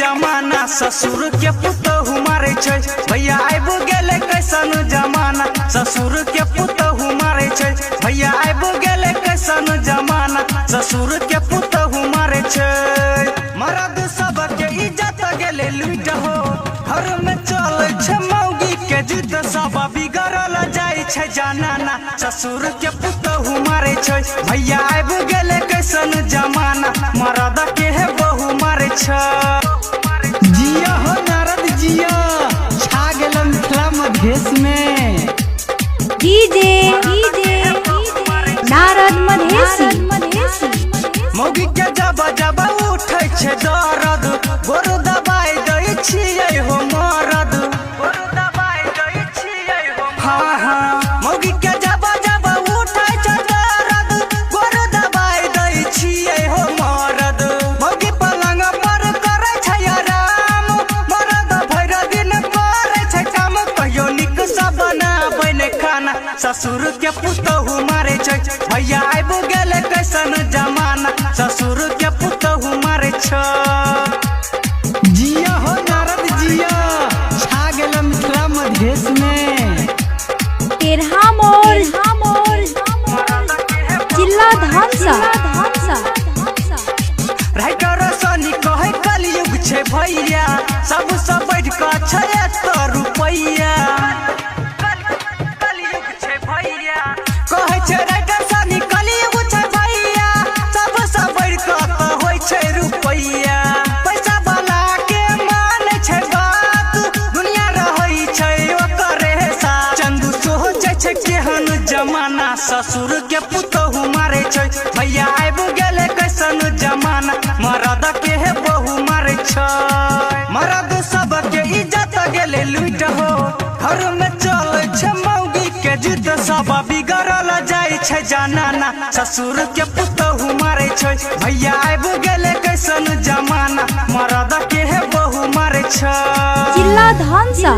जमाना ससुर के पुतहु मारे छै भैया आइब गेले कैसन जमाना ससुर के पुतहु मारे छै भैया आइब गेले कैसन जमाना ससुर के पुतहु मारे छै मर्द सब के इज्जत गेले लूट हो घर में चले छै मौगी के जुद सब बिगड़ल जाय छै जनाना ससुर के पुतहु मारे छै भैया आइब गेले कैसन जमाना मर्द के है बहू मारे छै। जिया हो नारद जिया छा गेल मिथिला मधेश में डीजे नारद मधेसी मौगी के जब जब उठै छै दर्द गोर दबाई दै छियै हो मरद गोर दबाई दै छियै हो हाँ हाँ मौगी के जब जब उठै छै दर्द गोर दबाई दै छियै हो मरद मौगी पलंग पर करै छै आराम मरद भैर दिन करै छै काम कहियो नीक सा बनाबै ने खाना ससुर के पुतहु मारे छै भैया आइब गेले कैसन जमाना ससुर के पुतहु मारे छै। जिया हो नारद जिया छा गेल मिथिला मधेश में तेरहा मोर जिला धनसा राइटर सनी कहे कलयुग छै भैया सब बैठ के छै तो रुपैया कलयुग छै भैया कहे छै राइटर सनी कलयुग छै भैया सब बैठ के तो होय छै रुपैया पैसा वाला के माने छै बात दुनिया रहै छै ओकरे साथ चंदू सोचै छै केहन जमाना ससुर के पुतहु मारे छै भैया आइब गेले कैसन जमाना मर्द के है बहू मारे छै मर्द सब के इज्जत गेले लूट हो घर में चले छै मौगी के जुद सब बिगड़ल जाय छै जनाना ससुर के पुतहु मारे छै भैया आइब गेले कैसन जमाना मर्द के है बहू मारे छै। जिला धनसा